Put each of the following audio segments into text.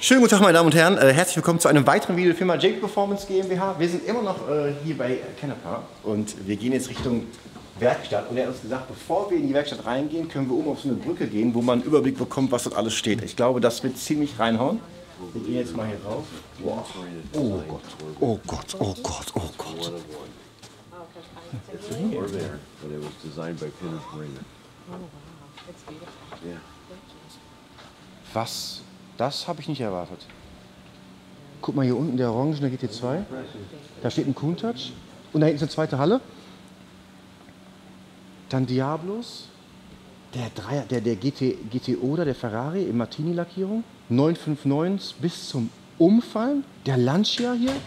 Schönen guten Tag, meine Damen und Herren. Herzlich willkommen zu einem weiteren Video der Firma Performance GmbH. Wir sind immer noch hier bei Canepa und wir gehen jetzt Richtung Werkstatt. Und er hat uns gesagt, bevor wir in die Werkstatt reingehen, können wir oben auf so eine Brücke gehen, wo man einen Überblick bekommt, was dort alles steht. Ich glaube, das wird ziemlich reinhauen. Wir gehen jetzt mal hier rauf. Wow. Oh Gott, oh Gott, oh Gott, oh Gott. Was? Das habe ich nicht erwartet. Guck mal hier unten, der orangene GT2. Da steht ein Countach. Und da hinten ist eine zweite Halle. Dann Diablos. Der GTO, der Ferrari in Martini-Lackierung. 959 bis zum Umfallen. Der Lancia hier.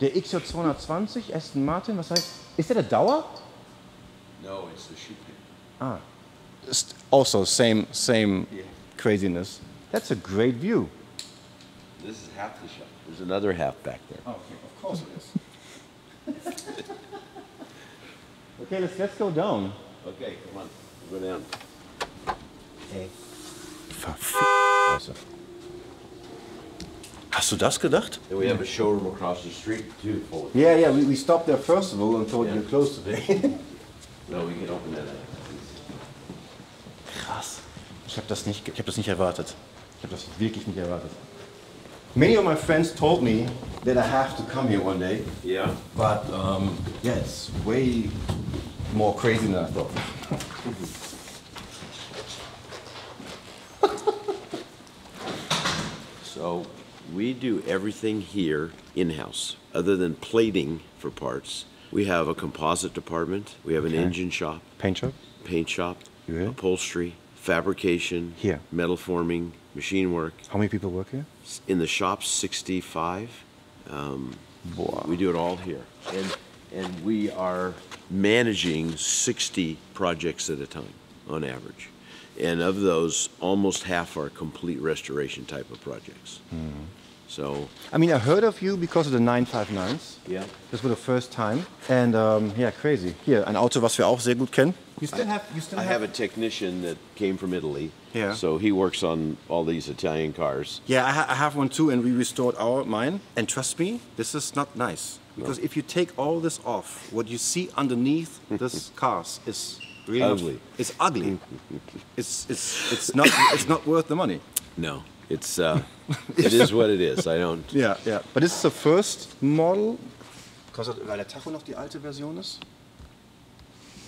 Der XJ220, Aston Martin. Was heißt? Ist der Dauer? No, it's the sheep. Ah. It's also same craziness. That's a great view. This is half the shop. There's another half back there. Oh, okay, of course it is. Okay, let's go down. Okay, come on. Go down. Hey. Scheiße. Hast du das gedacht? And we have a showroom across the street too. Yeah, we stopped there first of all and thought you were close today. No, we can open that up. Krass. Ich habe das nicht erwartet. Ich habe das wirklich nicht erwartet. Many of my friends told me that I have to come here one day. Yeah. But yeah, it's way more crazy than I thought. So we do everything here in-house. Other than plating for parts, we have a composite department. We have an engine shop. Paint shop? Yeah. Upholstery. Fabrication, here. Metal forming, machine work. How many people work here? In the shop, 65. We do it all here. And we are managing 60 projects at a time, on average. And of those, almost half are complete restoration type of projects. So, I mean, I heard of you because of the 959s. Yeah. This was the first time. And yeah, crazy. Hier, ein Auto, was wir auch sehr gut kennen. I have a technician that came from Italy. Yeah. So he works on all these Italian cars. Yeah, I have one too, and we restored mine. And trust me, this is not nice. Because if you take all this off, what you see underneath this cars is really ugly. It's ugly. it's not worth the money. No, it's it is what it is. I don't. Yeah. But this is the first model, weil der Tacho noch die alte Version ist.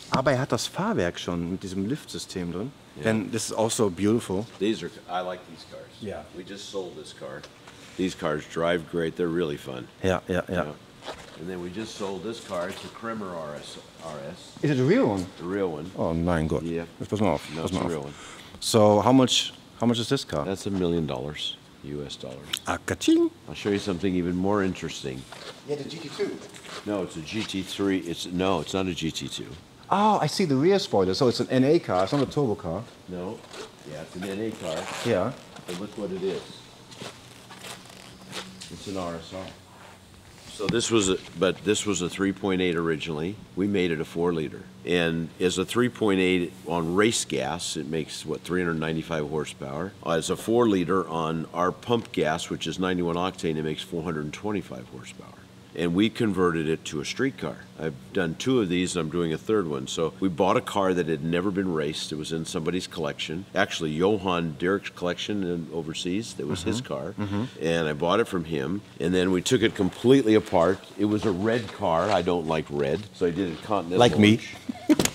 Aber er hat das Fahrwerk schon mit diesem Liftsystem drin. Yeah. And this is also beautiful. I like these cars. Yeah. We just sold this car. These cars drive great. They're really fun. Yeah. And then we just sold this car. It's a Kraemer RS. Is it a real one? The real one. Oh mein Gott. Yeah. Jetzt pass mal auf. No, it's a real one. So how much is this car? That's $1 million, US dollars. Ah, ka-ching. I'll show you something even more interesting. Yeah, the GT2. No, it's a GT3. It's not a GT2. Oh, I see the rear spoiler. So it's an NA car. It's not a turbo car. No. Yeah, it's an NA car. Yeah. But look what it is. It's an RSR. So this was a 3.8 originally. We made it a 4-liter. And as a 3.8 on race gas, it makes, 395 horsepower. As a 4-liter on our pump gas, which is 91 octane, it makes 425 horsepower. And we converted it to a street car. I've done 2 of these, and I'm doing a 3rd one. So we bought a car that had never been raced. It was in somebody's collection. Actually, Johan Dirk's collection overseas. That was his car. And I bought it from him. And then we took it completely apart. It was a red car. I don't like red. So I did it continental. Like me.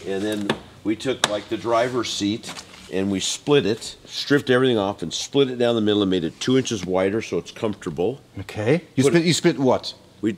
And then we took like the driver's seat and we split it, stripped everything off and split it down the middle and made it 2 inches wider so it's comfortable. Okay. You split what? We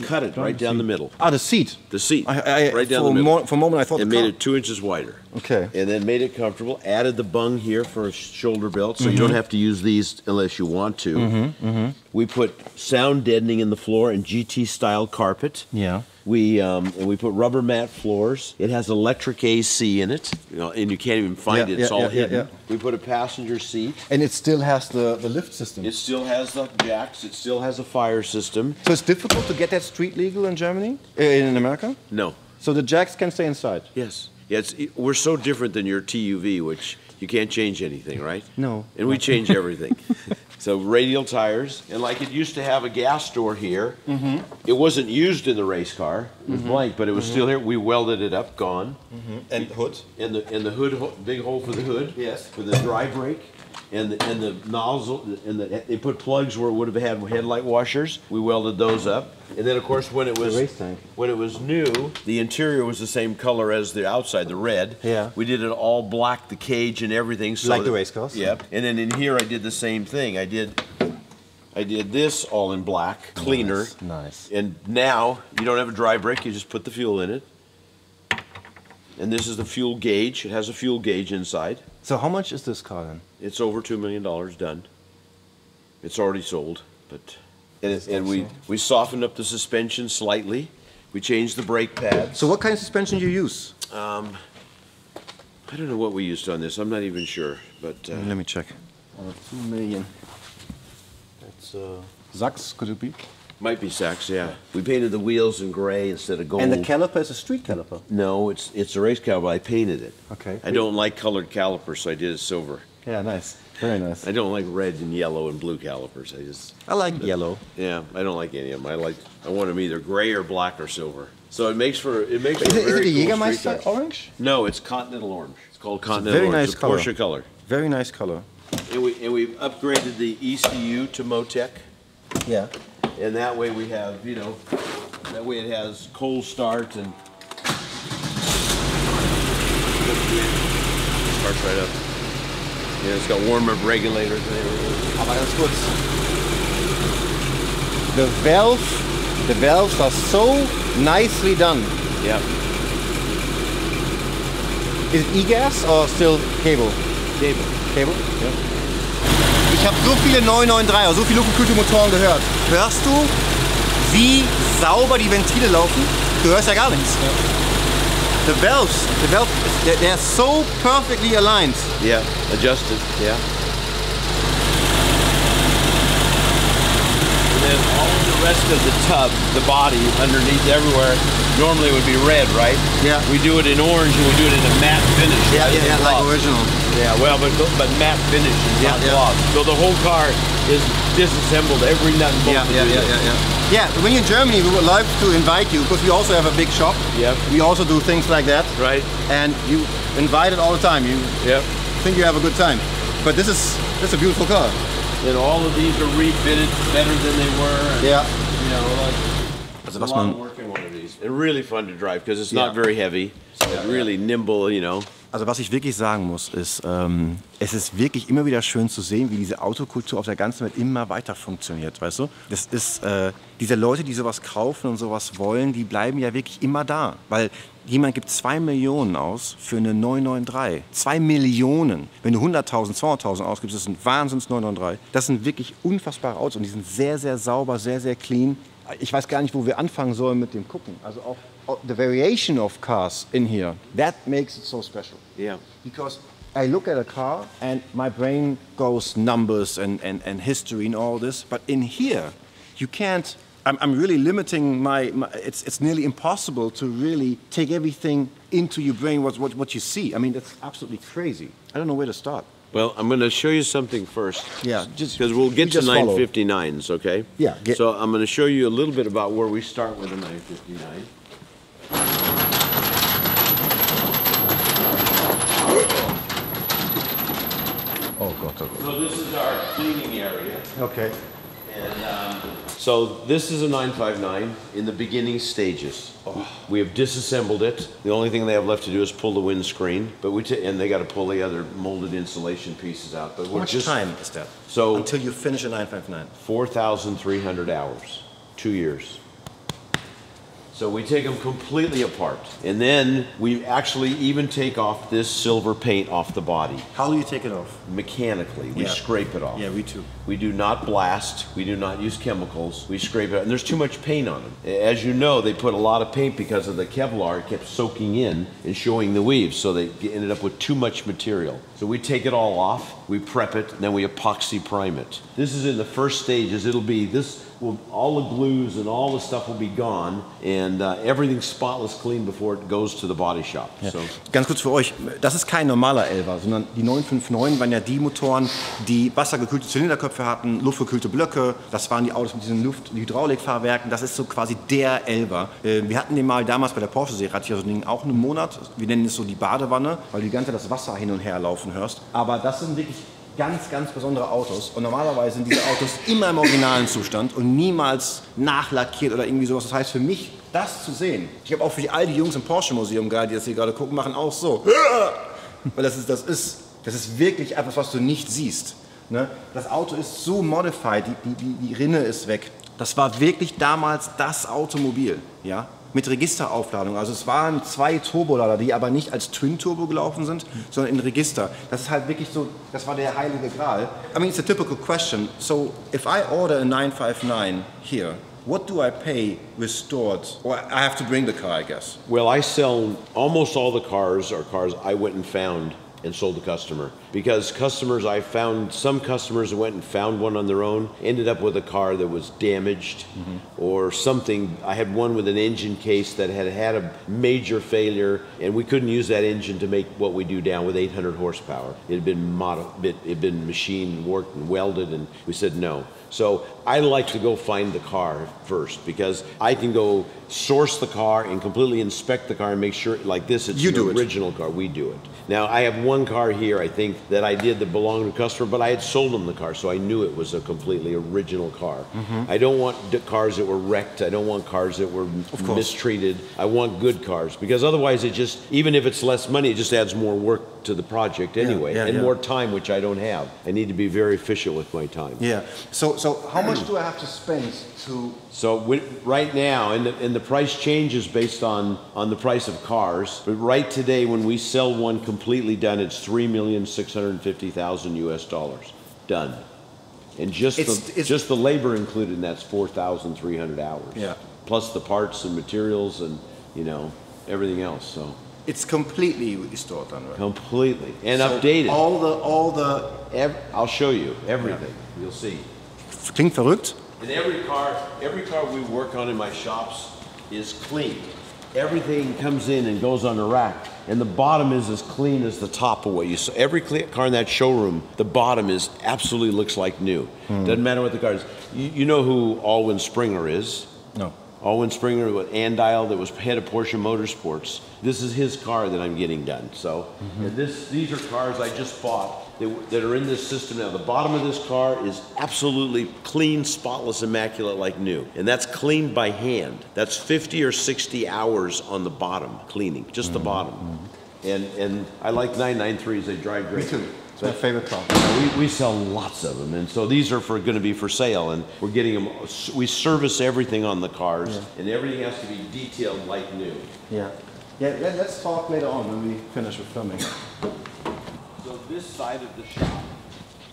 cut it right down the middle. Ah, the seat. The seat, right down the middle. For a moment I thought and made it 2 inches wider. Okay. And then made it comfortable. Added the bung here for a shoulder belt, so you don't have to use these unless you want to. We put sound deadening in the floor and GT style carpet. Yeah. And we put rubber mat floors. It has electric AC in it, and you can't even find it. It's all hidden. We put a passenger seat. And it still has the lift system. It still has the jacks. It still has a fire system. So it's difficult to get that street legal in Germany, in America? No. So the jacks can stay inside? Yes. Yeah, we're so different than your TUV, which You can't change anything, right? No. And we change everything. So radial tires, and like it used to have a gas door here. It wasn't used in the race car. It was blank, but it was still here. We welded it up, gone. And hood? And the hood, big hole for the hood. Yes. For the dry brake. And the nozzle, and they put plugs where it would have had headlight washers. We welded those up. And then of course when it was new, the interior was the same color as the outside, the red. Yeah. We did it all black, the cage and everything. So Like the race cars? Yep. And then in here I did the same thing. I did this all in black, cleaner. Nice. And now you don't have a dry brake, you just put the fuel in it. And this is the fuel gauge. It has a fuel gauge inside. So how much is this car then? It's over $2 million done. It's already sold, but and we softened up the suspension slightly. We changed the brake pads. So what kind of suspension do you use? I don't know what we used on this. I'm not even sure, but Let me check. 2 million. That's Sachs, could it be? might be Sachs. Yeah, we painted the wheels in gray instead of gold. And the caliper is a street caliper? No, it's a race caliper. I painted it. Okay. I don't like colored calipers, so I did it silver. Yeah, nice. Very nice. I don't like red and yellow and blue calipers. I like yellow. Yeah, I don't like any of them. I want them either gray or black or silver. So it makes for a Is very it a cool street Jägermeister car. orange? No, it's Continental Orange. It's called Continental very Orange. nice it's a color. Porsche color. Very nice color. And we've upgraded the ECU to Motec. Yeah. And that way we have, that way it has cold start and starts right up. Yeah, it's got warm-up regulators and everything. Aber ganz kurz. The valves are so nicely done. Yeah. Is it e-gas or still cable? Cable. Cable? Ja. Ich habe so viele 993er, so viele luftkühlte Motoren gehört. Hörst du, wie sauber die Ventile laufen? Du hörst ja gar nichts. Ja. The valves, they're so perfectly aligned. Yeah, adjusted, yeah. And then all of the rest of the tub, the body, underneath everywhere, normally would be red, right? Yeah. We do it in orange and we do it in a matte finish. Yeah, like original. Yeah, well, but matte finish is not gloss. So the whole car is disassembled, every nut and bolt. Yeah, when you're in Germany, we would like to invite you, because we also have a big shop. Yep. We also do things like that. Right. And you invite it all the time. You think you have a good time. But this is a beautiful car. And all of these are refitted better than they were. And, Yeah. It's a lot of work in one of these. And really fun to drive, because it's not very heavy. So really nimble, Also was ich wirklich sagen muss, ist, es ist wirklich immer wieder schön zu sehen, wie diese Autokultur auf der ganzen Welt immer weiter funktioniert, weißt du? Das ist, diese Leute, die sowas kaufen und sowas wollen, die bleiben ja wirklich immer da. Weil jemand gibt 2 Millionen aus für eine 993. 2 Millionen. Wenn du 100.000, 200.000 ausgibst, das ist ein Wahnsinns 993. Das sind wirklich unfassbare Autos und die sind sehr, sehr sauber, sehr, sehr clean. Ich weiß gar nicht, wo wir anfangen sollen mit dem Gucken. Also auch the variation of cars in here, that makes it so special. Yeah. Because I look at a car and my brain goes numbers and history and all this, but in here, you can't, I'm really limiting it's nearly impossible to really take everything into your brain, what you see. I mean, that's absolutely crazy. I don't know where to start. Well, I'm going to show you something first. Yeah, just because we'll get to follow. 959s, okay? Yeah. So I'm going to show you a little bit about where we start with a 959. Oh God. So this is our cleaning area. Okay. And so this is a 959 in the beginning stages. We have disassembled it. The only thing they have left to do is pull the windscreen, but and they got to pull the other molded insulation pieces out. But How much time is that? So until you finish a 959? 4,300 hours, 2 years. So we take them completely apart. And then we actually even take off this silver paint off the body. How do you take it off? Mechanically, we scrape it off. Yeah, we too. We do not blast, we do not use chemicals, we scrape it, and there's too much paint on them. As you know, they put a lot of paint because of the Kevlar, it kept soaking in and showing the weaves, so they ended up with too much material. So we take it all off, we prep it, and then we epoxy prime it. This is in the first stages. It'll be, this all the glues and all the stuff will be gone, and everything's spotless clean before it goes to the body shop. Ja. So. Ganz kurz für euch, das ist kein normaler 11er, sondern die 959 waren ja die Motoren, die wassergekühlte Zylinderköpfe hatten, luftgekühlte Blöcke. Das waren die Autos mit diesen Hydraulikfahrwerken. Das ist so quasi der 11er. Wir hatten den mal damals bei der Porsche-Serie, hatte ich ja so ein Ding auch einen Monat. Wir nennen es so die Badewanne, weil du die ganze Zeit das Wasser hin und her laufen hörst. Aber das sind wirklich ganz, ganz besondere Autos. Und normalerweise sind diese Autos immer im originalen Zustand und niemals nachlackiert oder irgendwie sowas. Das heißt für mich, das zu sehen. Ich habe auch für all die Jungs im Porsche-Museum gerade, die das hier gerade gucken, machen auch so. Weil das ist wirklich etwas, was du nicht siehst. Ne? Das Auto ist so modified, die Rinne ist weg. Das war wirklich damals das Automobil, ja? Mit Registeraufladung. Also es waren 2 Turbolader, die aber nicht als Twin-Turbo gelaufen sind, sondern in Register. Das ist halt wirklich so, das war der heilige Gral. I mean, it's a typical question. So, if I order a 959 here, what do I pay restored? Or I have to bring the car, I guess. Well, I sell almost all the cars are cars I went and found and sold the customer. Because customers, I found some customers that went and found one on their own, ended up with a car that was damaged or something. I had one with an engine case that had a major failure, and we couldn't use that engine to make what we do down with 800 horsepower. It had been machined, worked, and welded, and we said no. So I like to go find the car first because I can go source the car and completely inspect the car and make sure, like this, it's the original car. We do it. Now, I have one car here, I think, that I did that belonged to a customer, but I had sold them the car, so I knew it was a completely original car. I don't want cars that were wrecked. I don't want cars that were mistreated. I want good cars, because otherwise it just, even if it's less money, it just adds more work to the project anyway, more time, which I don't have. I need to be very efficient with my time. Yeah. So how much do I have to spend to... So right now, and the price changes based on the price of cars, but right today when we sell one completely done, it's $3,650,000 US dollars done. And just the labor included, and that's 4,300 hours. Yeah. Plus the parts and materials and, you know, everything else, so. It's completely restored then, right? Completely. And so updated. I'll show you everything. Yeah. You'll see. Klingt verrückt. And every car we work on in my shops is clean. Everything comes in and goes on the rack, and the bottom is as clean as the top of what you saw. Every car in that showroom, the bottom absolutely looks like new. Doesn't matter what the car is. You know who Alwyn Springer is? No. Alwyn Springer with Andile, that was head of Porsche Motorsports. This is his car that I'm getting done. So, and these are cars I just bought that are in this system now. The bottom of this car is absolutely clean, spotless, immaculate, like new. And that's cleaned by hand. That's 50 or 60 hours on the bottom cleaning, just the bottom. And I like 993s, they drive great. Me too. It's my favorite car. We sell lots of them, and so these are going to be for sale, and we're getting them. We service everything on the cars, and everything has to be detailed like new. Yeah. Yeah, let's talk later on when we finish with filming. So this side of the shop.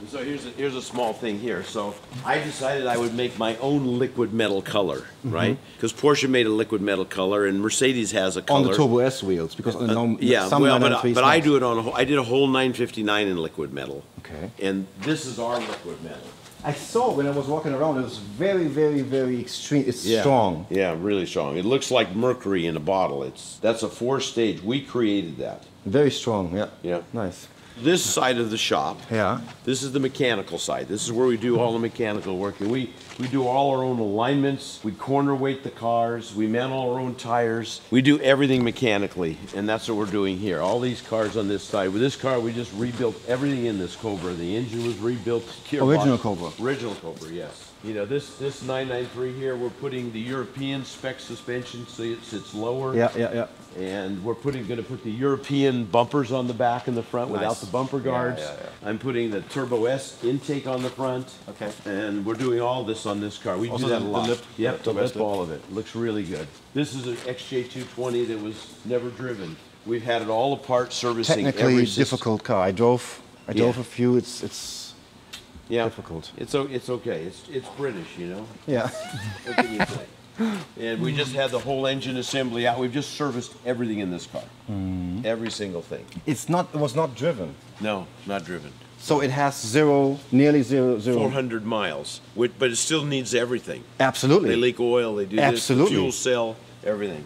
So here's a small thing here. So I decided I would make my own liquid metal color, right? Because Porsche made a liquid metal color, and Mercedes has a color on the Turbo S wheels. Because but I do it on. I did a whole 959 in liquid metal. Okay. And this is our liquid metal. I saw when I was walking around, it was very, very, very extreme. It's strong. Yeah, really strong. It looks like mercury in a bottle. That's a 4-stage. We created that. Very strong. Yeah. Yeah. Nice. This side of the shop, this is the mechanical side. This is where we do all the mechanical work. And we do all our own alignments. We corner weight the cars. We man all our own tires. We do everything mechanically, and that's what we're doing here. All these cars on this side. With this car, we just rebuilt everything in this Cobra. The engine was rebuilt. Original Cobra. Original Cobra, yes. You know, this 993 here, we're putting the European spec suspension so it sits lower. Yeah. And we're going to put the European bumpers on the back and the front without the bumper guards. Yeah. I'm putting the Turbo S intake on the front. Okay. And we're doing all this on this car. We also do that a lot. The lip, all of it. Looks really good. This is an XJ220 that was never driven. We've had it all apart, servicing technically difficult car. I drove a few. It's difficult. It's okay. It's British, you know. Yeah. What can you say? And we just had the whole engine assembly out. We've just serviced everything in this car. Every single thing. It was not driven. No, not driven. So it has nearly zero. 400 miles, but it still needs everything. Absolutely. They leak oil, they do Absolutely. this, the fuel cell, everything.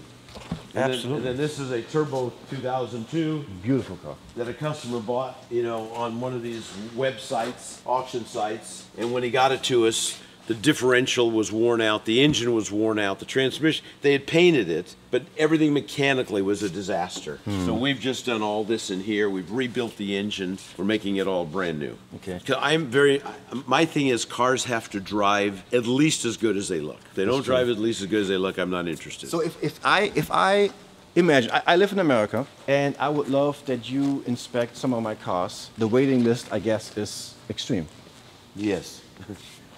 Absolutely. And then this is a Turbo 2002. Beautiful car. That a customer bought, on one of these websites, auction sites. And when he got it to us, the differential was worn out, the engine was worn out, the transmission, they had painted it, but everything mechanically was a disaster. So we've just done all this in here. We've rebuilt the engine. We're making it all brand new. Okay. My thing is cars have to drive at least as good as they look. If they don't drive at least as good as they look, I'm not interested. So if I imagine, I live in America, and I would love that you inspect some of my cars. The waiting list, I guess, is extreme. Yes.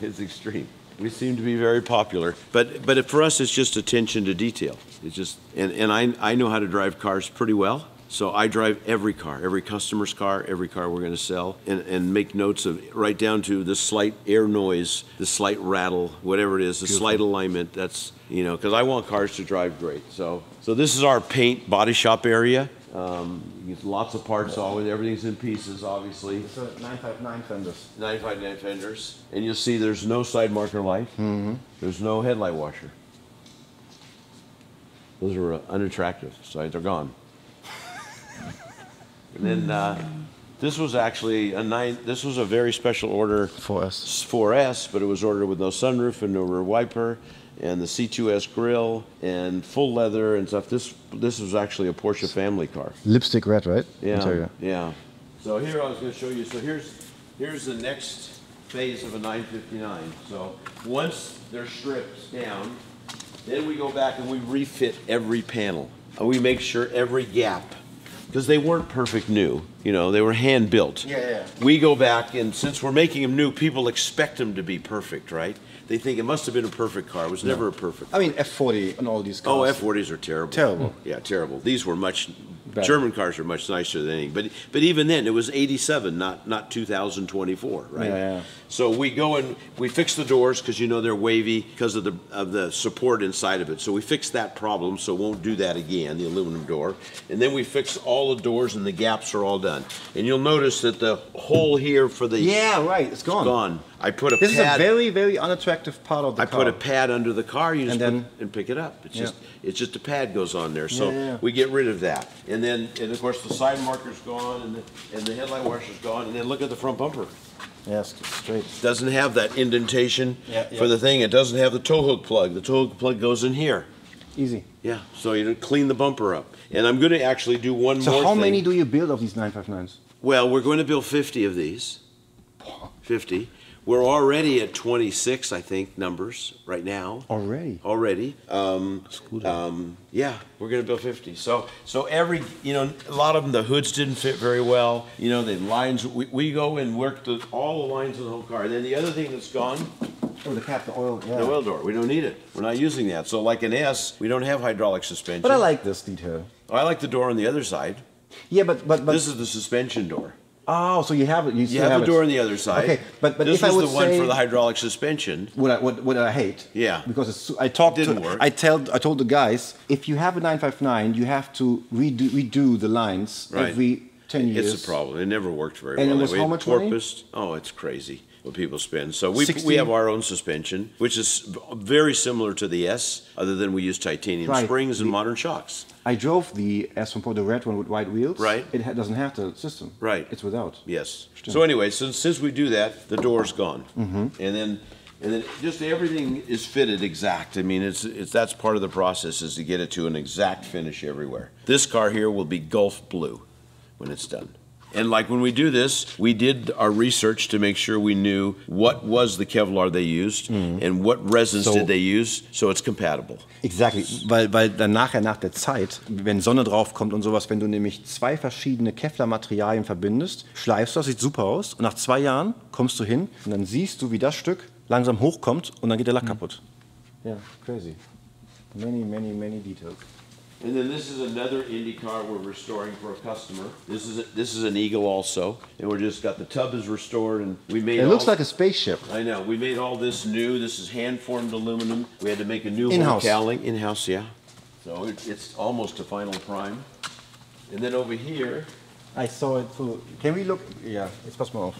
It's extreme. We seem to be very popular, but for us, it's just attention to detail. It's just, and I know how to drive cars pretty well, so I drive every car, every customer's car, every car we're going to sell, and make notes of right down to the slight air noise, the slight rattle, whatever it is, the slight alignment. That's because I want cars to drive great. So this is our paint body shop area. You get lots of parts always. Everything's in pieces, obviously. It's a 959 fenders. 959 fenders. And you'll see there's no side marker light. There's no headlight washer. Those are unattractive, so they're gone. And then this was actually this was a very special order. 4S, but it was ordered with no sunroof and no rear wiper, and the C2S grille and full leather and stuff. This was actually a Porsche family car. Lipstick red, right? Yeah. Interior. Yeah. So here I was going to show you. So here's the next phase of a 959. So once they're stripped down, then we go back and we refit every panel. And we make sure every gap, because they weren't perfect new. They were hand built. Yeah. We go back, and since we're making them new, people expect them to be perfect, right? They think it must have been a perfect car. It was never a perfect car. I mean, F40 and all these cars. Oh, F40s are terrible. Terrible. Yeah, terrible. These were Better. German cars are much nicer than anything. But even then, it was 87, not 2024, right? Yeah. So we go and we fix the doors because they're wavy because of the support inside of it. So we fix that problem, so won't do that again, the aluminum door. And then we fix all the doors and the gaps are all done. And you'll notice that the hole here for the It's gone. It's gone. I put a This pad. is a very, very unattractive part of the car. I put a pad under the car, you just and pick it up. It's just a pad goes on there. So we get rid of that. And of course the side marker's gone and the headlight washer's gone. And then look at the front bumper. Yes, straight. Doesn't have that indentation for the thing. It doesn't have the tow hook plug. The tow hook plug goes in here. Easy. Yeah, so you clean the bumper up. And I'm going to actually do one more thing. So how many do you build of these 959s? Well, we're going to build 50 of these. 50. We're already at 26, I think, numbers right now. Already? Already. Yeah, we're going to build 50. So every, a lot of them, the hoods didn't fit very well. The lines, we go and work all the lines of the whole car. And then the other thing that's gone, the cap, the oil, the oil door. We don't need it. We're not using that. So like an S, we don't have hydraulic suspension. But I like this detail. I like the door on the other side. Yeah, but This is the suspension door. Oh, so you have it. You have the door on the other side. Okay, but this if I would was the one say, for the hydraulic suspension. What I hate. Yeah. Because I told the guys, if you have a 959, you have to redo the lines every 10 years. It's a problem. It never worked very well. And it was how much money? Oh, it's crazy what people spend. So we have our own suspension, which is very similar to the S, other than we use titanium springs and modern shocks. I drove the S from the red one with white wheels. Right. It doesn't have the system. Right. It's without. Yes. So anyway, since we do that, the door's gone, and then just everything is fitted exact. I mean, that's part of the process, is to get it to an exact finish everywhere. This car here will be Gulf blue when it's done. And like when we do this, we did our research to make sure we knew what was the Kevlar they used and what resins did they use, so it's compatible. Exactly, weil dann nachher nach der Zeit, wenn Sonne drauf kommt und sowas, wenn du nämlich zwei verschiedene Kevlar-Materialien verbindest, schleifst du das, sieht super aus, und nach 2 Jahren kommst du hin und dann siehst du, wie das Stück langsam hochkommt und dann geht der Lack kaputt. Ja, crazy. Many, many, many details. And then this is another Indy car we're restoring for a customer. This is an Eagle also, and we're just got the tub is restored, and we made. It looks like a spaceship. I know. We made all this new. This is hand-formed aluminum. We had to make a new In-house. cowling in-house, yeah. So it's almost a final prime. And then over here, I saw it too. Can we look? Yeah, it's pass mal auf.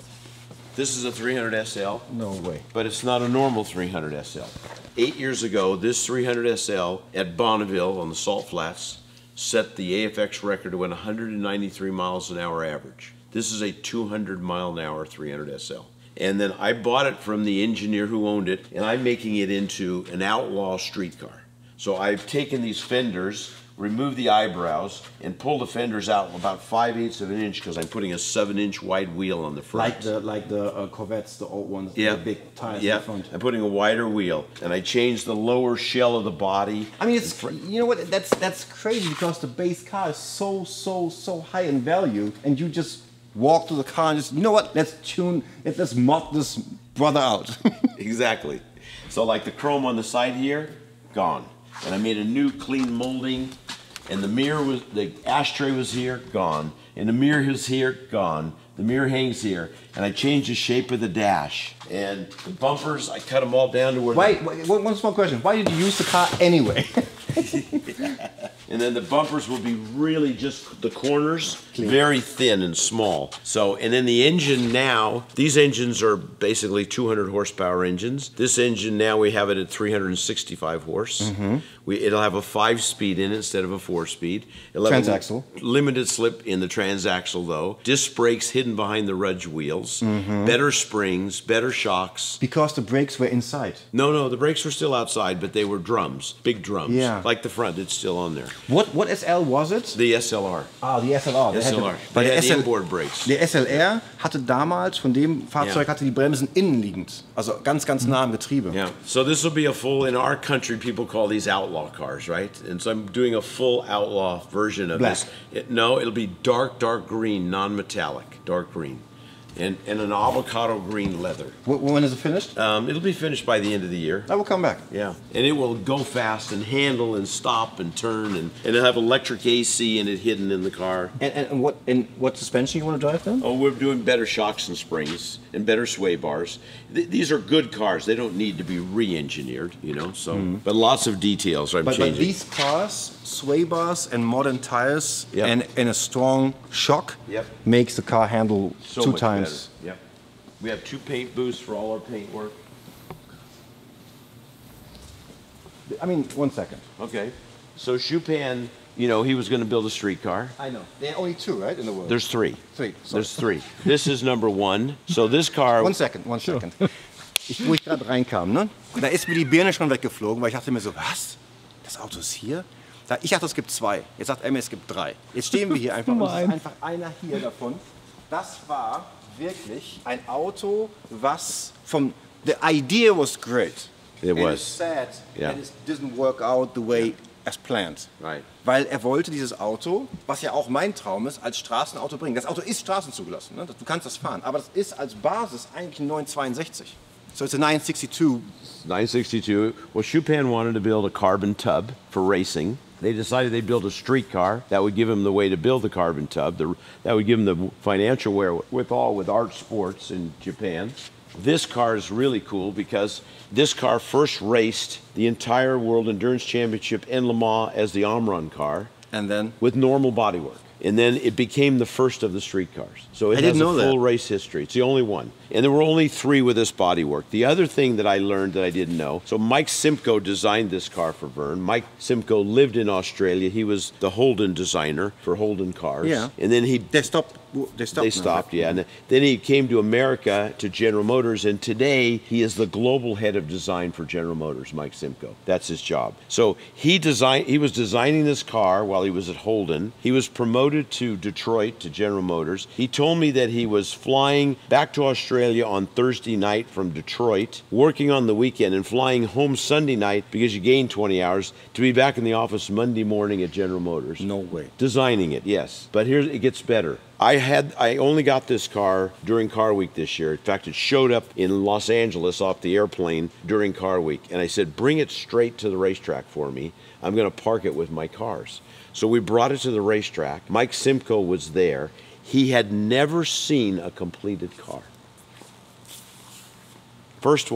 this is a 300 SL. No way. But it's not a normal 300 SL. 8 years ago, this 300 SL at Bonneville on the Salt Flats set the AFX record to win 193 miles an hour average. This is a 200 mile an hour 300 SL. And then I bought it from the engineer who owned it, and I'm making it into an outlaw street car. So I've taken these fenders, removed the eyebrows, and pulled the fenders out about 5/8 of an inch because I'm putting a 7-inch wide wheel on the front. Like the Corvettes, the old ones, Yeah. the big tires Yeah, in the front. I'm putting a wider wheel, and I changed the lower shell of the body. I mean, it's, you know what? That's crazy because the base car is so high in value, and you just walk to the car and just, you know what? Let's mod this brother out. Exactly. So like the chrome on the side here, gone. And I made a new clean molding, and the ashtray was here, gone. And the mirror is here, gone. The mirror hangs here, and I changed the shape of the dash. And the bumpers, I cut them all down to where. One small question. Why did you use the car anyway? And then the bumpers will be really just the corners, very thin and small. So, and then the engine now, these engines are basically 200 horsepower engines. This engine now we have it at 365 horse. It'll have a 5-speed in it instead of a 4-speed. Transaxle. Limited slip in the transaxle though. Disc brakes hidden behind the Rudge wheels. Better springs, better shocks. Because the brakes were inside. No, the brakes were still outside, but they were drums, big drums. Yeah. Like the front, it's still on there. What SL was it? The SLR. Ah, die SLR. SLR. Weil They der had SL, inboard brakes. der SLR hatte damals, von dem Fahrzeug, Ja. hatte die Bremsen innenliegend. Also ganz nah am Getriebe. Yeah. So this will be a full, in our country, people call these outlaw cars, right? And so I'm doing a full outlaw version of Black. this. No, it'll be dark green, non-metallic, dark green. And an avocado green leather. When is it finished? It'll be finished by the end of the year. I will come back. Yeah, and it will go fast and handle and stop and turn, and it'll have electric AC in it hidden in the car. And what suspension you want to drive then? Oh, we're doing better shocks and springs and better sway bars. These are good cars. They don't need to be re-engineered, you know. So, but lots of details I'm changing. But these cars, sway bars and modern tires, Yep. and a strong shock Yep. makes the car handle So 2 much times. better. Yep. We have 2 paint booths for all our paint work. I mean, 1 second. Okay. So Chupin, you know, he was going to build a streetcar. I know. There are only 2, right, in the world? There's 3. 3. There's 3. This is number 1. So this car. 1 second. Wo ich gerade reinkam, ne? Und da ist mir die Birne schon weggeflogen, weil ich dachte mir so, was? Das Auto ist hier? Ich dachte, es gibt 2. Jetzt sagt Emma, es gibt 3. Jetzt stehen wir hier einfach und es ist einfach einer hier davon. Das war wirklich ein Auto, was the idea was great. It And was. it's sad Yeah. that it didn't work out the way as planned. Right. Weil er wollte dieses Auto, was ja auch mein Traum ist, als Straßenauto bringen. Das Auto ist straßenzugelassen, ne? Du kannst das fahren. Aber das ist als Basis eigentlich ein 962. So it's a 962. 962. Well, Chupin wanted to build a carbon tub for racing. They decided they'd build a street car that would give him the way to build the carbon tub. That would give him the financial wherewithal with art sports in Japan. This car is really cool because this car first raced the entire World Endurance Championship in Le Mans as the Omron car. And then? With normal bodywork. And then it became the first of the street cars. So it has a full race history. It's the only one. And there were only 3 with this bodywork. The other thing that I learned that I didn't know, so Mike Simcoe designed this car for Verne. Mike Simcoe lived in Australia. He was the Holden designer for Holden cars. Yeah. And then They stopped. They stopped, yeah. And then he came to America, to General Motors, and today he is the global head of design for General Motors, Mike Simcoe. That's his job. So he was designing this car while he was at Holden. He was promoted to Detroit, to General Motors. He told me that he was flying back to Australia on Thursday night from Detroit, working on the weekend, and flying home Sunday night because you gained 20 hours to be back in the office Monday morning at General Motors. No way. Designing it, yes. But here it gets better. I only got this car during Car Week this year. In fact, it showed up in Los Angeles off the airplane during Car Week. And I said, bring it straight to the racetrack for me. I'm going to park it with my cars. So we brought it to the racetrack. Mike Simcoe was there. He had never seen a completed car. First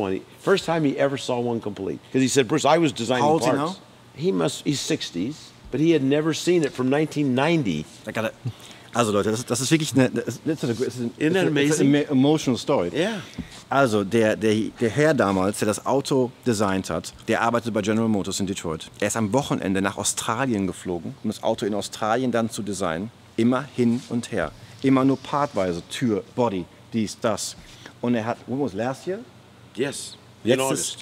time he ever saw one complete. Because he said, Bruce, I was designing parts. How old is he now? He's 60s, but he had never seen it from 1990. Also Leute, das ist wirklich eine emotional story. Yeah. Also der Herr damals, der das Auto designt hat, der arbeitet bei General Motors in Detroit. Er ist am Wochenende nach Australien geflogen, um das Auto in Australien dann zu designen. Immer hin und her. Immer nur partweise. Tür, Body, dies, das. Und er hat, when was last year? Yes.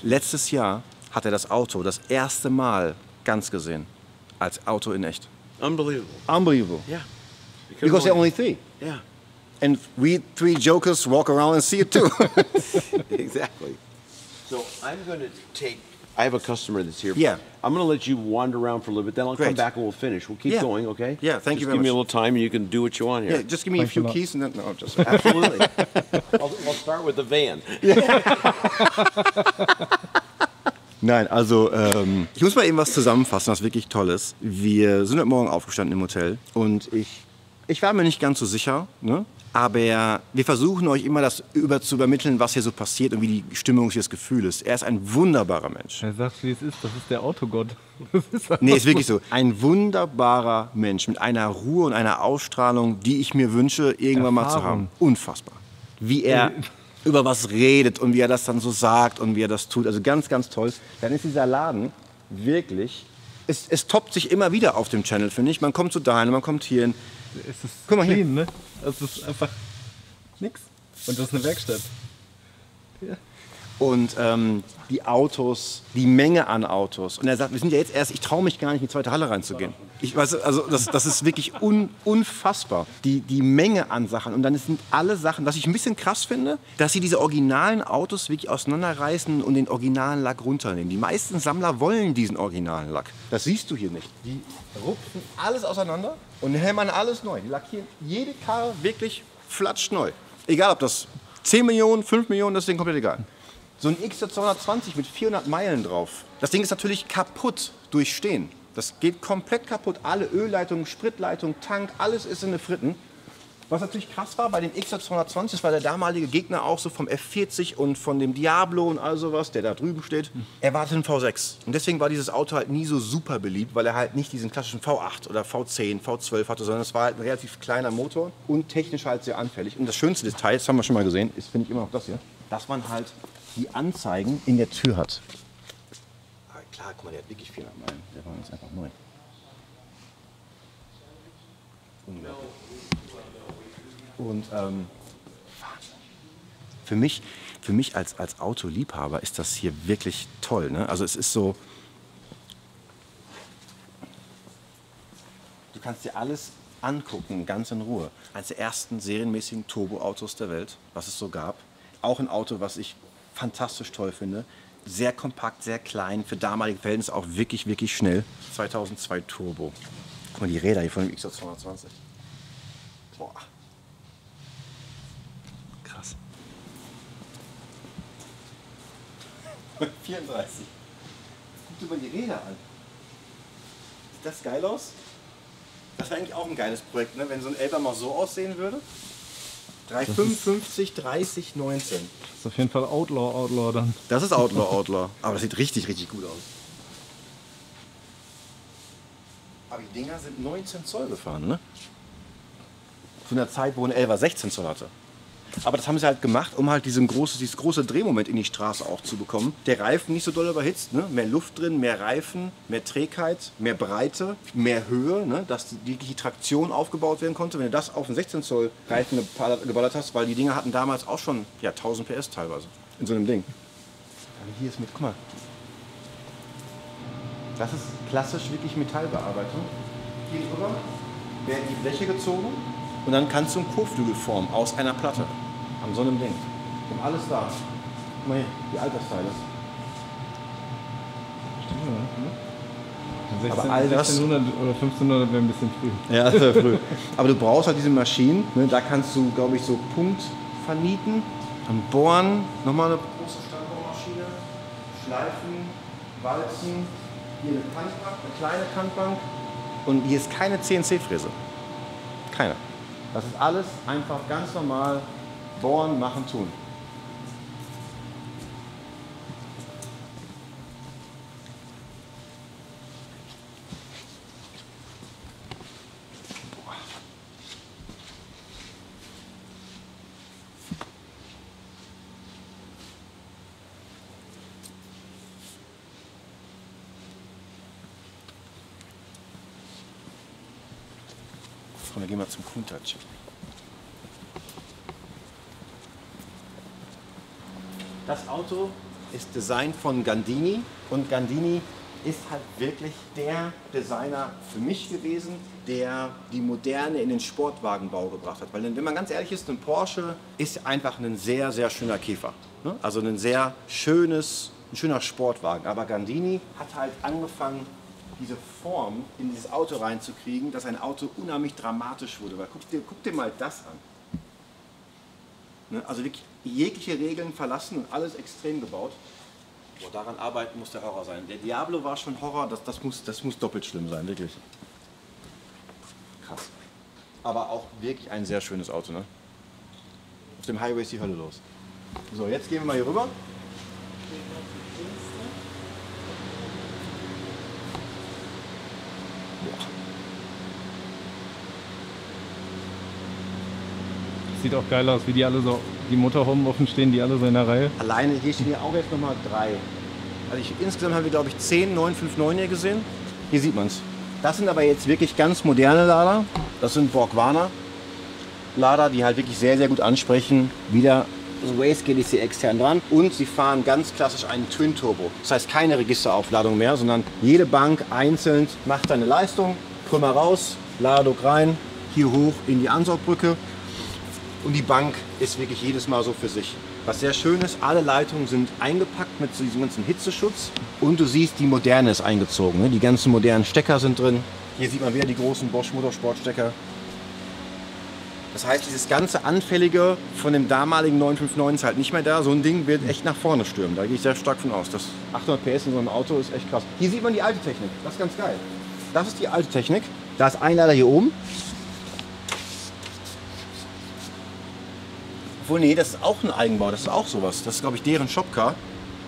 Letztes Jahr hat er das Auto das erste Mal ganz gesehen. Als Auto in echt. Unbelievable. Unbelievable. Yeah. Because there are only 3. Yeah. And we 3 jokers walk around and see it too. Exactly. So I'm going to I have a customer that's here. Yeah. I'm going to let you wander around for a little bit, then I'll come back and we'll finish. We'll keep going, okay? Yeah, thank you very much. Just give me a little time and you can do what you want here. Yeah, just give me a few keys and then, no, just... Absolutely. I'll start with the van. Nein, also ich muss mal eben was zusammenfassen, was wirklich toll ist. Wir sind heute Morgen aufgestanden im Hotel und ich war mir nicht ganz so sicher, ne? Aber wir versuchen euch immer das zu übermitteln, was hier so passiert und wie die Stimmung, wie das Gefühl ist. Er ist ein wunderbarer Mensch. Er sagt, wie es ist, das ist der Autogott. Nee, ist wirklich so. Ein wunderbarer Mensch mit einer Ruhe und einer Ausstrahlung, die ich mir wünsche, irgendwann mal zu haben. Unfassbar. Wie er über was redet und wie er das dann so sagt und wie er das tut. Also ganz, ganz toll. Dann ist dieser Laden wirklich, es toppt sich immer wieder auf dem Channel, finde ich. Man kommt zu dahin, man kommt hierhin. Es ist guck mal hier. clean, ne? Es ist einfach nix. Und das ist eine Werkstatt. Ja. Und die Autos, die Menge an Autos. Und er sagt, wir sind ja jetzt erst, ich traue mich gar nicht in die zweite Halle reinzugehen. Ich weiß, also das ist wirklich unfassbar. Die Menge an Sachen. Und dann sind alle Sachen, was ich ein bisschen krass finde, dass sie diese originalen Autos wirklich auseinanderreißen und den originalen Lack runternehmen. Die meisten Sammler wollen diesen originalen Lack. Das siehst du hier nicht. Die rupfen alles auseinander und hämmern alles neu. Die lackieren jede Karre wirklich flatschneu. Egal ob das 10 Millionen, 5 Millionen, das ist denen komplett egal. So ein XJ220 mit 400 Meilen drauf. Das Ding ist natürlich kaputt durch Stehen. Das geht komplett kaputt. Alle Ölleitungen, Spritleitungen, Tank, alles ist in den Fritten. Was natürlich krass war bei dem XJ220, das war der damalige Gegner auch so vom F40 und von dem Diablo und all sowas, der da drüben steht. Er war ein V6. Und deswegen war dieses Auto halt nie so super beliebt, weil er halt nicht diesen klassischen V8 oder V10, V12 hatte, sondern es war halt ein relativ kleiner Motor und technisch halt sehr anfällig. Und das schönste Detail, das haben wir schon mal gesehen, ist, finde ich, immer noch das hier, dass man halt die Anzeigen in der Tür hat. Aber klar, guck mal, der hat wirklich 400 Meilen. Der war jetzt einfach neu. Unglaublich. Und für mich als Autoliebhaber ist das hier wirklich toll. Ne? Also es ist so, du kannst dir alles angucken, ganz in Ruhe. Eines der ersten serienmäßigen Turboautos der Welt, was es so gab. Auch ein Auto, was ich fantastisch toll finde. Sehr kompakt, sehr klein, für damalige Verhältnisse auch wirklich, wirklich schnell. 2002 Turbo. Guck mal, die Räder hier von dem XJ220. Boah. Krass. 34. Guck dir mal die Räder an. Sieht das geil aus? Das wäre eigentlich auch ein geiles Projekt, ne? Wenn so ein Elber mal so aussehen würde. 355, 30, 19. Das ist auf jeden Fall Outlaw dann. Das ist Outlaw. Aber das sieht richtig, richtig gut aus. Aber die Dinger sind 19 Zoll gefahren, ne? Zu einer Zeit, wo ein 11er 16 Zoll hatte. Aber das haben sie halt gemacht, um halt dieses große Drehmoment in die Straße auch zu bekommen. Der Reifen nicht so doll überhitzt, ne? Mehr Luft drin, mehr Reifen, mehr Trägheit, mehr Breite, mehr Höhe, ne? Dass die Traktion aufgebaut werden konnte. Wenn du das auf einen 16 Zoll Reifen geballert hast, weil die Dinger hatten damals auch schon 1000 PS teilweise in so einem Ding. Aber hier ist mit, guck mal. Das ist klassisch wirklich Metallbearbeitung. Hier drüber werden die Bleche gezogen und dann kannst du einen Kotflügel formen aus einer Platte. An so einem Ding. Und alles da. Guck mal hier, die Altersteile. Stimmt, ja. Aber all das, 1600 oder 1500 wäre ein bisschen früh. ja, das wäre früh. Aber du brauchst halt diese Maschinen, ne? Da kannst du, glaube ich, so Punkt vernieten, dann bohren, nochmal eine große Stahlbohrmaschine, schleifen, walzen, hier eine Kantbank, eine kleine Kantbank und hier ist keine CNC-Fräse. Keine. Das ist alles einfach ganz normal bohren, machen, tun. Und dann gehen wir zum Countach. Das Auto ist Design von Gandini und Gandini ist halt wirklich der Designer für mich gewesen, der die Moderne in den Sportwagenbau gebracht hat. Weil wenn man ganz ehrlich ist, ein Porsche ist einfach ein sehr, sehr schöner Käfer. Ne? Also ein sehr ein schöner Sportwagen. Aber Gandini hat halt angefangen, diese Form in dieses Auto reinzukriegen, dass ein Auto unheimlich dramatisch wurde. Weil guck dir mal das an. Ne? Also wirklich jegliche Regeln verlassen und alles extrem gebaut. Boah, daran arbeiten muss der Horror sein. Der Diablo war schon Horror, das muss doppelt schlimm sein, wirklich. Krass. Aber auch wirklich ein sehr schönes Auto, ne? Auf dem Highway ist die Hölle los. So, jetzt gehen wir mal hier rüber. Sieht auch geil aus, wie die alle so, die Motorhauben offen stehen, die alle so in der Reihe. Alleine hier stehen ja auch jetzt nochmal 3. Also insgesamt haben wir, glaube ich, 10 959 hier gesehen. Hier sieht man es. Das sind aber jetzt wirklich ganz moderne Lader. Das sind Borgwarner Lader, die halt wirklich sehr, sehr gut ansprechen. Wieder das Wastegate ist hier extern dran. Und sie fahren ganz klassisch einen Twin Turbo. Das heißt keine Registeraufladung mehr, sondern jede Bank einzeln macht seine Leistung. Krümmer raus, Ladedruck rein, hier hoch in die Ansaugbrücke. Und die Bank ist wirklich jedes Mal so für sich. Was sehr schön ist, alle Leitungen sind eingepackt mit so diesem ganzen Hitzeschutz. Und du siehst, die Moderne ist eingezogen. Ne? Die ganzen modernen Stecker sind drin. Hier sieht man wieder die großen Bosch Motorsportstecker. Das heißt, dieses ganze Anfällige von dem damaligen 959 ist halt nicht mehr da. So ein Ding wird echt nach vorne stürmen. Da gehe ich sehr stark von aus. Das 800 PS in so einem Auto ist echt krass. Hier sieht man die alte Technik. Das ist ganz geil. Das ist die alte Technik. Da ist ein Lader hier oben. Obwohl, nee, das ist auch ein Eigenbau, das ist auch sowas. Das ist, glaube ich, deren Shopcar.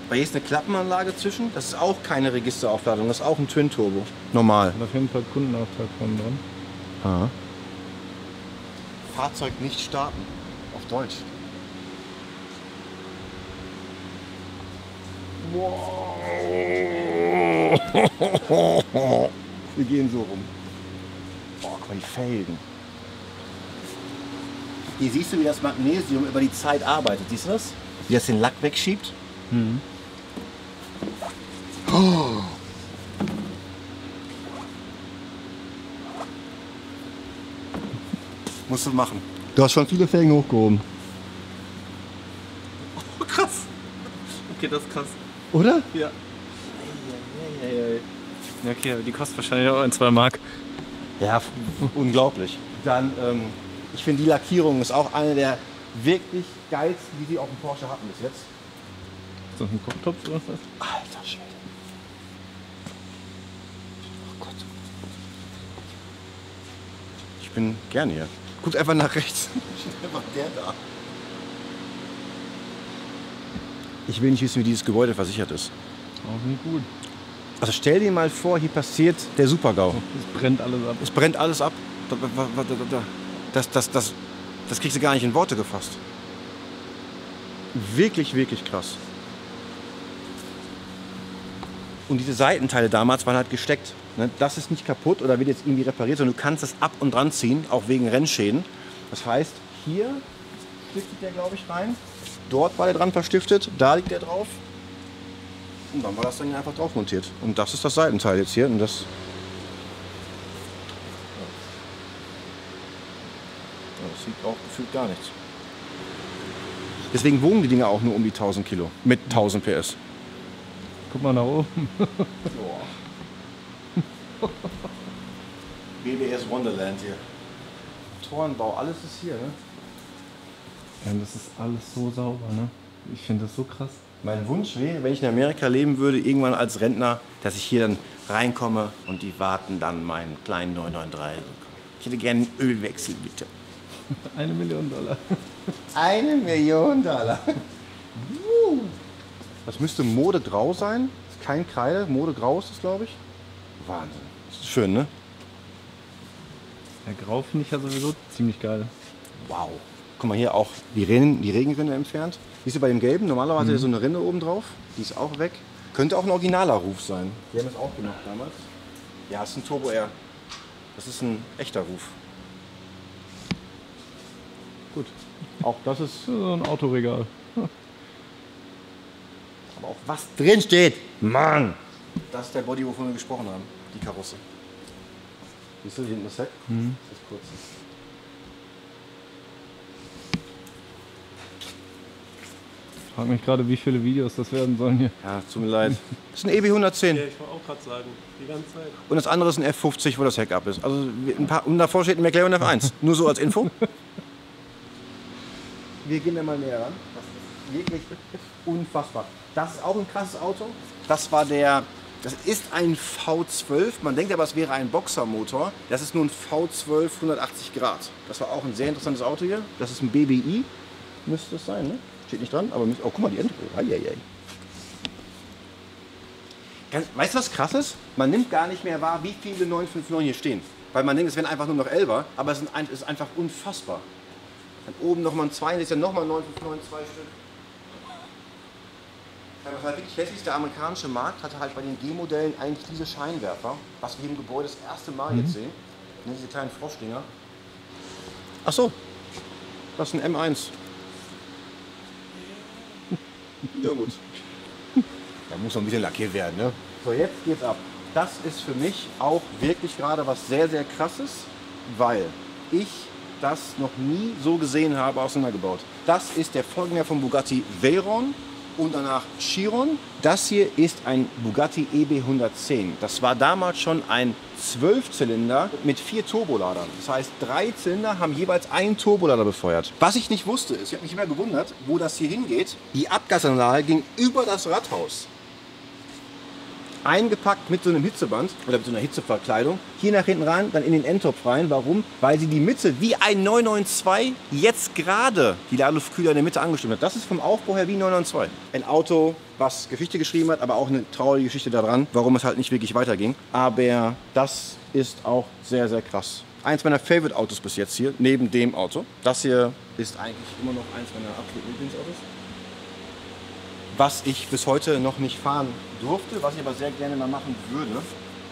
Weil hier ist eine Klappenanlage zwischen. Das ist auch keine Registeraufladung, das ist auch ein Twin-Turbo. Normal. Und auf jeden Fall Kundenauftrag von dran. Aha. Fahrzeug nicht starten. Auf Deutsch. Wow. Wir gehen so rum. Boah, guck mal, die Felgen. Hier siehst du, wie das Magnesium über die Zeit arbeitet. Siehst du das? Wie das den Lack wegschiebt. Mhm. Oh. Musst du machen. Du hast schon viele Felgen hochgehoben. Oh, krass. Okay, das ist krass. Oder? Ja. Ja, okay, aber die kostet wahrscheinlich auch 1-2 Mark. Ja, unglaublich. Dann, ich finde, die Lackierung ist auch eine der wirklich geilsten, die sie auf dem Porsche hatten bis jetzt. Ist das ein Kochtopf oder was? Alter Schwede. Oh Gott. Ich bin gerne hier. Guckt einfach nach rechts. Einfach der da. Ich will nicht wissen, wie dieses Gebäude versichert ist. Auch nicht gut. Also stell dir mal vor, hier passiert der Super-GAU. Es brennt alles ab. Es brennt alles ab. Das kriegst du gar nicht in Worte gefasst. Wirklich, wirklich krass. Und diese Seitenteile damals waren halt gesteckt. Ne? Das ist nicht kaputt oder wird jetzt irgendwie repariert, sondern du kannst es ab und dran ziehen, auch wegen Rennschäden. Das heißt, hier stiftet der, glaube ich, rein. Dort war der dran verstiftet, da liegt der drauf. Und dann war das dann einfach drauf montiert. Und das ist das Seitenteil jetzt hier. Und das sieht auch gefühlt gar nichts. Deswegen wogen die Dinger auch nur um die 1000 Kilo mit 1000 PS. Guck mal nach oben. BBS Wonderland hier. Torenbau, alles ist hier, ne? Ja, das ist alles so sauber, ne? Ich finde das so krass. Mein Wunsch wäre, wenn ich in Amerika leben würde, irgendwann als Rentner, dass ich hier dann reinkomme und die warten dann meinen kleinen 993. Ich hätte gerne einen Ölwechsel, bitte. $1 Million. $1 Million. Das müsste Mode grau sein. Das ist kein Kreide, Mode grau ist das, glaube ich. Wahnsinn. Das ist schön, ne? Ja, grau finde ich ja sowieso ziemlich geil. Wow. Guck mal, hier auch die Regenrinne entfernt. Siehst du bei dem Gelben? Normalerweise so eine Rinne oben drauf. Die ist auch weg. Könnte auch ein originaler Ruf sein. Die haben es auch gemacht damals. Ja, es ist ein Turbo R. Das ist ein echter Ruf. Gut. Auch das ist So ein Autoregal. aber auch was drin steht. Mann! Das ist der Body, wovon wir gesprochen haben. Die Karosse. Siehst du, hier hinten das Heck? Das ist kurz. Ich frage mich gerade, wie viele Videos das werden sollen hier. Ja, tut mir leid. Das ist ein EB 110. Ja, ich wollte auch gerade sagen, die ganze Zeit. Und das andere ist ein F50, wo das Heck ab ist. Also ein paar, und davor steht ein McLaren F1. Nur so als Info. Wir gehen da mal näher ran. Das ist wirklich unfassbar. Das ist auch ein krasses Auto. Das ist ein V12. Man denkt aber, es wäre ein Boxermotor. Das ist nur ein V12 180 Grad. Das war auch ein sehr interessantes Auto hier. Das ist ein BBI. Müsste es sein, ne? Steht nicht dran, aber oh, guck mal, die Endrolle. Weißt du, was krass ist? Man nimmt gar nicht mehr wahr, wie viele 959 hier stehen. Weil man denkt, es wären einfach nur noch 11er, aber es ist einfach unfassbar. Dann oben nochmal ein 2, das ist ja nochmal 959, 2 Stück. Ja, was halt wirklich hässlich ist, der amerikanische Markt hatte halt bei den G-Modellen eigentlich diese Scheinwerfer, was wir im Gebäude das erste Mal jetzt sehen. Diese kleinen Froschdinger. Ach so, das ist ein M1. Ja gut. Da muss noch ein bisschen lackiert werden, ne? So, jetzt geht's ab. Das ist für mich auch wirklich gerade was sehr, sehr krasses, weil ich das noch nie so gesehen habe, auseinandergebaut. Das ist der Vorgänger von Bugatti Veyron und danach Chiron. Das hier ist ein Bugatti EB 110. Das war damals schon ein 12-Zylinder mit 4 Turboladern. Das heißt, 3 Zylinder haben jeweils einen Turbolader befeuert. Was ich nicht wusste, ist, ich habe mich immer gewundert, wo das hier hingeht. Die Abgasanlage ging über das Radhaus. Eingepackt mit so einem Hitzeband oder mit so einer Hitzeverkleidung. Hier nach hinten rein, dann in den Endtopf rein. Warum? Weil sie die Mitte wie ein 992 jetzt gerade die Ladeluftkühler in der Mitte angestimmt hat. Das ist vom Aufbau her wie ein 992. Ein Auto, was Geschichte geschrieben hat, aber auch eine traurige Geschichte daran, warum es halt nicht wirklich weiterging. Aber das ist auch sehr, sehr krass. Eins meiner Favorite-Autos bis jetzt hier, neben dem Auto. Das hier ist eigentlich immer noch eins meiner absoluten Lieblingsautos. Was ich bis heute noch nicht fahren durfte, was ich aber sehr gerne mal machen würde.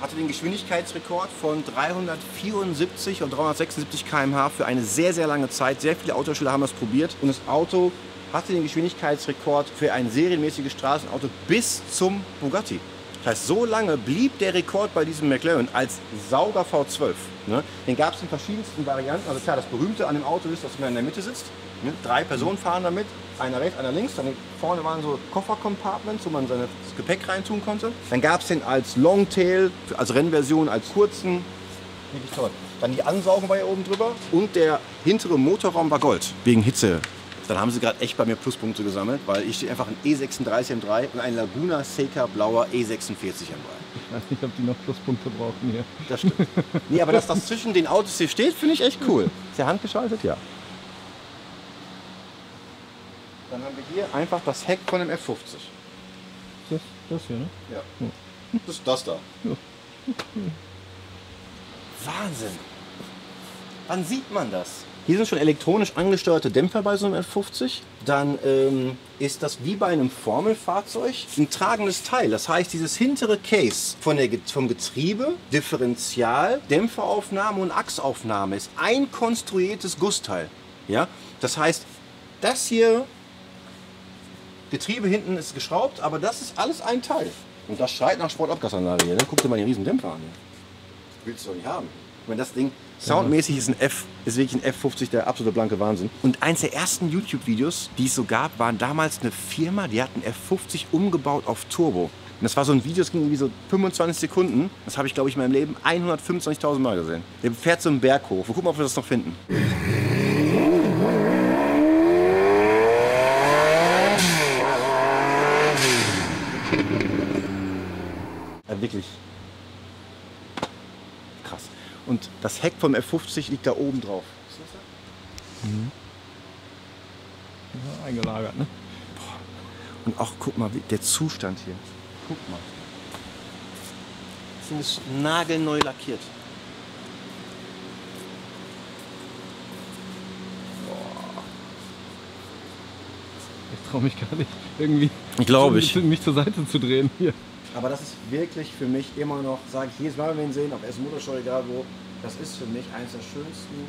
Hatte den Geschwindigkeitsrekord von 374 und 376 km/h für eine sehr, sehr lange Zeit. Sehr viele Autohersteller haben das probiert. Und das Auto hatte den Geschwindigkeitsrekord für ein serienmäßiges Straßenauto bis zum Bugatti. Das heißt, so lange blieb der Rekord bei diesem McLaren als sauber V12. Ne? Den gab es in verschiedensten Varianten. Also klar, das Berühmte an dem Auto ist, dass man in der Mitte sitzt. Ne? 3 Personen fahren damit, einer rechts, einer links. Dann vorne waren so Koffercompartments, wo man sein Gepäck reintun konnte. Dann gab es den als Longtail, als Rennversion, als kurzen. Wirklich toll. Dann die Ansaugung war hier oben drüber. Und der hintere Motorraum war Gold, wegen Hitze. Dann haben sie gerade echt bei mir Pluspunkte gesammelt, weil ich stehe einfach ein E36 M3 und ein Laguna Seca blauer E46 M3. Ich weiß nicht, ob die noch Pluspunkte brauchen hier. Das stimmt. Nee, aber dass das zwischen den Autos hier steht, finde ich echt cool. Ist der handgeschaltet? Ja. Dann haben wir hier einfach das Heck von dem F50. Das hier, ne? Ja. Das ist das da. Ja. Wahnsinn. Wann sieht man das? Hier sind schon elektronisch angesteuerte Dämpfer bei so einem F50. Dann ist das wie bei einem Formelfahrzeug ein tragendes Teil. Das heißt, dieses hintere Case vom Getriebe, Differential, Dämpferaufnahme und Achsaufnahme ist ein konstruiertes Gussteil. Ja? Das heißt, das hier, Getriebe hinten ist geschraubt, aber das ist alles ein Teil. Und das schreit nach Sportabgasanlage hier. Ne? Guck dir mal den riesen Dämpfer an. Willst du doch nicht haben. Wenn das Ding soundmäßig ist wirklich ein F50 der absolute blanke Wahnsinn. Und eins der ersten YouTube-Videos, die es so gab, waren damals eine Firma, die hat einen F50 umgebaut auf Turbo. Und das war so ein Video, das ging irgendwie so 25 Sekunden. Das habe ich, glaube ich, in meinem Leben 125.000 Mal gesehen. Der fährt so einen Berg hoch. Wir gucken, ob wir das noch finden. Ja, wirklich. Krass. Und das Heck vom F50 liegt da oben drauf. Ist das da? Mhm. Ja, eingelagert, ne? Und auch, guck mal, der Zustand hier. Guck mal. Das Ding ist nagelneu lackiert. Boah. Ich traue mich gar nicht, irgendwie mich zur Seite zu drehen hier. Aber das ist wirklich für mich immer noch, sage ich jedes Mal, wenn wir ihn sehen, auf Essen Motorschau, egal wo, das ist für mich eines der schönsten,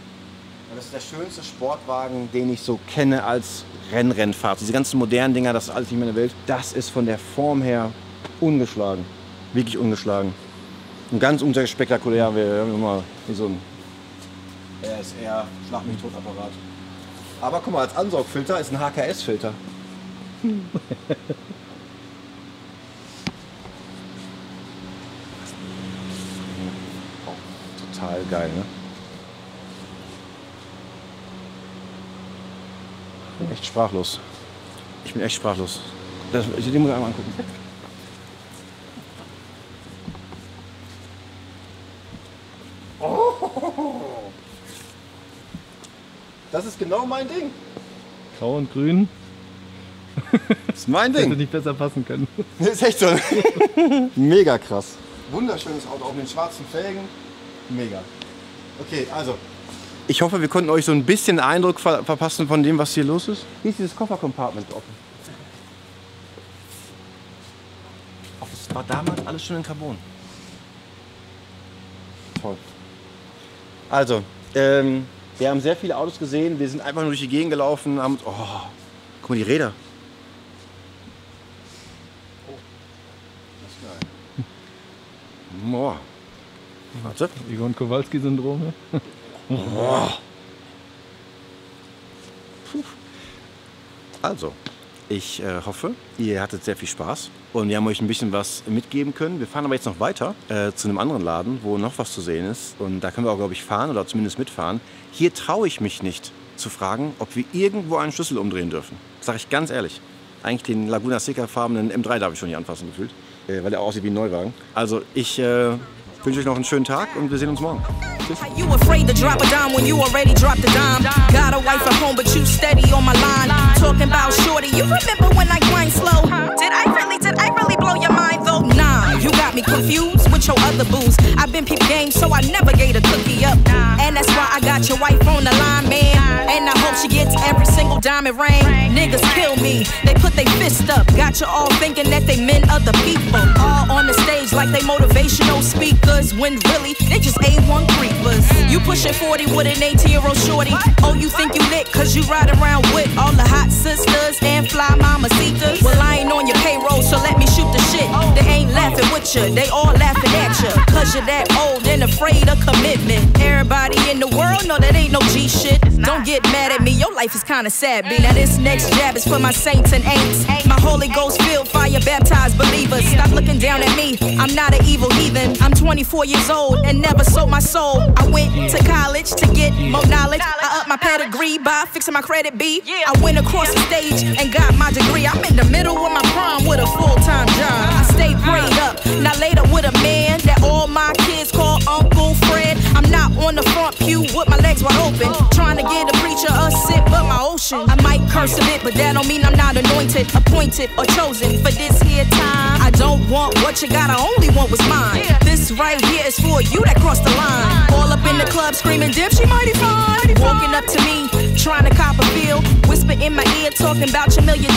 das ist der schönste Sportwagen, den ich so kenne als Rennfahrzeug. Diese ganzen modernen Dinger, das ist alles nicht mehr in der Welt. Das ist von der Form her ungeschlagen. Wirklich ungeschlagen. Und ganz unspektakulär, wir haben immer wie so ein RSR, Schlag mich tot Apparat. Aber guck mal, als Ansaugfilter ist ein HKS-Filter. Total geil, ne? Ich bin echt sprachlos. Ich bin echt sprachlos. Den muss ich einmal angucken. Oh. Das ist genau mein Ding. Grau und grün. Das ist mein Ding. Hätte nicht besser passen können. Das ist echt so. Mega krass. Wunderschönes Auto, auch mit den schwarzen Felgen. Mega. Okay, also. Ich hoffe, wir konnten euch so ein bisschen Eindruck verpassen von dem, was hier los ist. Hier ist dieses Koffercompartment offen. Ach, das war damals alles schon in Carbon. Toll. Also, wir haben sehr viele Autos gesehen. Wir sind einfach nur durch die Gegend gelaufen. Haben, oh, guck mal, die Räder. Oh, das ist geil. Boah. Warte. Egon Kowalski-Syndrom. Oh. Also, ich hoffe, ihr hattet sehr viel Spaß und wir haben euch ein bisschen was mitgeben können. Wir fahren aber jetzt noch weiter zu einem anderen Laden, wo noch was zu sehen ist. Und da können wir auch, glaube ich, fahren oder zumindest mitfahren. Hier traue ich mich nicht zu fragen, ob wir irgendwo einen Schlüssel umdrehen dürfen. Sag ich ganz ehrlich. Eigentlich den Laguna Seca-farbenen M3 darf ich schon nicht anfassen gefühlt, weil der aussieht wie ein Neuwagen. Also ich wünsche euch noch einen schönen Tag und wir sehen uns morgen. Tschüss. You afraid to drop a dime when you already dropped a dime? Got a wife at home, but you steady on my line. Talking about shorty, you remember when I grind slow? Did I really blow your mind though? Nah, you got me confused with your other booze. I've been peep game, so I never gave a cookie up. And that's why I got your wife on the line, man. And I hope she gets every single diamond ring. Niggas kill me, they put their fist up. Got you all thinking that they meant other people. All on the stage like they motivational speakers, when really they just A1 creepers. You pushing 40 with an 18-year-old shorty. Oh, you think you lit cause you ride around with all the hot sisters and fly mamacitas? Well, I ain't on your payroll, so let me shoot the shit. They ain't laughing with you, they all laughing at you. Cause you're that old and afraid of commitment. Everybody in the world know that ain't no G shit. Don't get mad at me, your life is kinda sad, B. Now this next jab is for my saints and ain'ts. My Holy Ghost filled, fire baptized believers. Stop looking down at me, I'm not an evil heathen. I'm 24 years old and never sold my soul. I went to college to get more knowledge. I upped my pedigree by fixing my credit B. I went across the stage and got my degree. I'm in the middle of my prime with a full-time job. I stay prayed up, now later with a man that all my kids call Uncle Fred. I'm not on the front pew with my legs wide open, trying to get a preacher a sip of my ocean. I might curse a bit, but that don't mean I'm not anointed, appointed, or chosen for this here time. I don't want what you got, I only want what's mine. This right here is for you that crossed the line. All up in the club screaming, dip, she mighty fine. Walking up to me, trying to cop a feel, whisper in my ear, talking about your $1 million.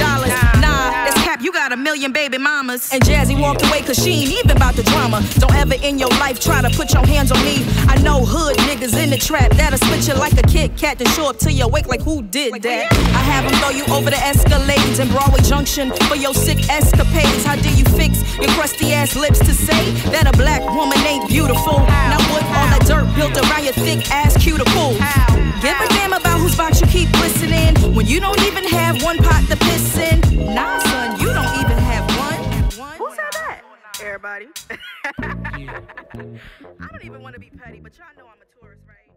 Nah, that's cap, you got 1 million baby mamas. And Jazzy walked away cause she ain't even about the drama. Don't ever in your life try to put your hands on me. I know hood niggas in the trap that'll split you like a Kit Kat to show up to your wake like who did that? I have them throw you over the Escalades in Broadway Junction for your sick escapades. How do you fix your crusty ass lips to say that a black woman ain't beautiful? Now what all that dirt built around your thick ass cuticles? Give a damn about whose box you keep listening when you don't even have one pot to piss in. Nah, son, you don't even have one. Who said that? everybody. I don't even want to be petty, but y'all know I'm a tourist, right?